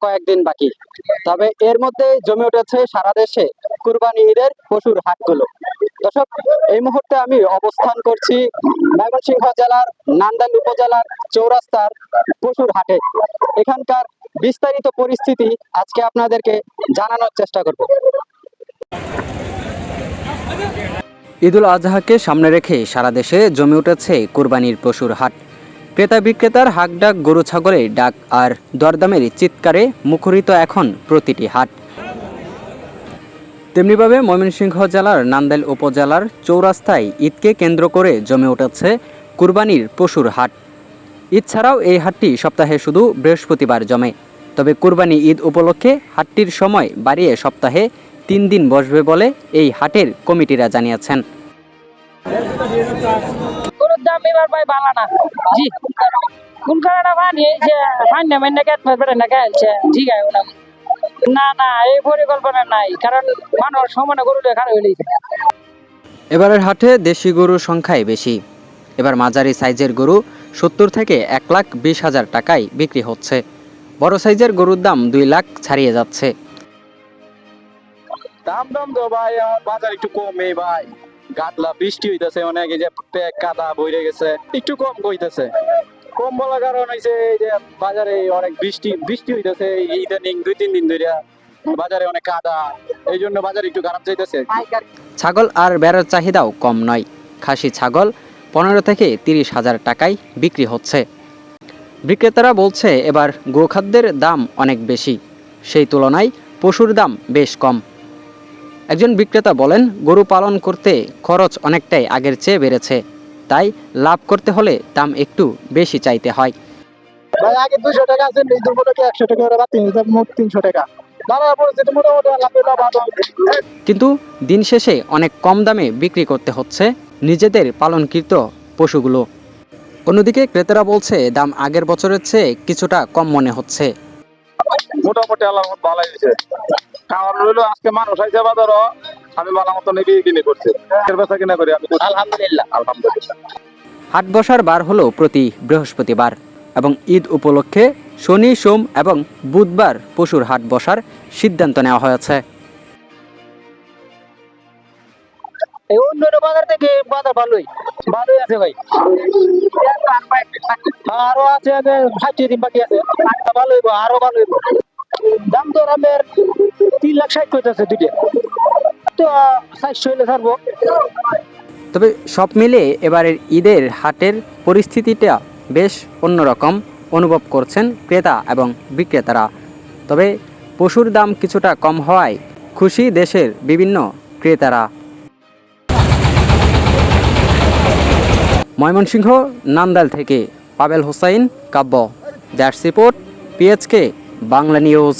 কয়েকদিন বাকি, তবে এর মধ্যে জমে উঠেছে সারা দেশে কুরবানি ঈদের পশুর হাটগুলো। দর্শক, এই মুহূর্তে আমি অবস্থান করছি ময়মনসিংহ জেলার নান্দাইল উপজেলার চৌরাস্তার পশুর হাটে। এখানকার বিস্তারিত পরিস্থিতি আজকে আপনাদেরকে জানানোর চেষ্টা করব। ঈদুল আজহাকে সামনে রেখে সারা দেশে জমে উঠেছে কুরবানির পশুর হাট। ক্রেতা বিক্রেতার হাঁকডাক, গরু ছাগলের ডাক আর দরদামের চিৎকারে মুখরিত এখন প্রতিটি হাট। তেমনিভাবে ময়মনসিংহ জেলার নান্দাইল উপজেলার চৌরাস্তায় ঈদকে কেন্দ্র করে জমে উঠেছে কুরবানির পশুর হাট। ঈদ ছাড়াও এই হাটটি সপ্তাহে শুধু বৃহস্পতিবার জমে। তবে কুরবানি ঈদ উপলক্ষে হাটটির সময় বাড়িয়ে সপ্তাহে 3 দিন বসবে বলে এই হাটের কমিটিরা জানিয়েছেন। গরুর দাম এবার ভাই ভালো না। জি, কোন কারণে পানি এই যে পানি মেনে কেটে ফেলবে না খেলছে জি গায় না। না না, এই পরিকল্পনা নাই, কারণ মানুষ সমানে গরু খারাপ হয়ে গেছে। এবারের হাটে দেশি গরুর সংখ্যাই বেশি। এবার মাঝারি সাইজের গরু 70 থেকে 1,20,000 টাকায় বিক্রি হচ্ছে। বড় সাইজের গরুর দাম 2 লাখ ছাড়িয়ে যাচ্ছে। দাম তো ভাই আমার বাজার একটু কমে ভাই, গাদলা বৃষ্টি হইতেছে অনেক, এই যে কাদা বইরে গেছে, একটু কম কইতেছে। কম বলার কারণ হইছে এই যে বাজারে অনেক বৃষ্টি হইতেছে ইদানিং 2-3 দিন ধরে, বাজারে অনেক কাদা, এই জন্য বাজার একটু খারাপ যাইতেছে। ছাগল আর বেড়ার চাহিদাও কম নয়। খাসি ছাগল 15 থেকে 30,000 টাকায় বিক্রি হচ্ছে। বিক্রেতারা বলছে এবার গোখাদ্যের দাম অনেক বেশি, সেই তুলনায় পশুর দাম বেশ কম। একজন বিক্রেতা বলেন, গরু পালন করতে খরচ অনেকটাই আগের চেয়ে বেড়েছে, তাই লাভ করতে হলে দাম একটু বেশি চাইতে হয়। ভাই আগে 200 টাকা আছে, এই দুর্বলকে 100 টাকা করে বাড়তি হয়েছে, মোট 300 টাকা। কিন্তু দিন শেষে অনেক কম দামে বিক্রি করতে হচ্ছে নিজেদের পালনকৃত পশুগুলো। অন্যদিকে ক্রেতারা বলছে দাম আগের বছরের চেয়ে কিছুটা কম মনে হচ্ছে। মোটামুটি আল্লাহর মত ভালোই হয়েছে, কারণ হইলো আজকে মানুষ আইছে বাজারও, আমি ভালো মতো নেবে কিনে করছি, এর বেচা কিনা করি আমি আলহামদুলিল্লাহ। হাট বসার বার হলো প্রতি বৃহস্পতিবার এবং ঈদ উপলক্ষে শনি, সোম এবং বুধবার পশুর হাট বসার সিদ্ধান্ত নেওয়া হয়েছে। এই অন্য বাজার থেকে বাজার ভালোই আছে ভাই, আরো আছে 60 দিন বাকি আছে, ভালো হইব, আরো ভালো হইব। দাম তো আমের 3,60,000 কইতেছে দুইটা, তো 400 হইলে ছাড়বো। তবে সব মিলে এবারের ঈদের হাটের পরিস্থিতিটা বেশ অন্যরকম অনুভব করছেন ক্রেতা এবং বিক্রেতারা। তবে পশুর দাম কিছুটা কম হওয়ায় খুশি দেশের বিভিন্ন ক্রেতারা। ময়মনসিংহ নান্দাইল থেকে Pabel Hossain, Kabbo, that's report, PHK Bangla news.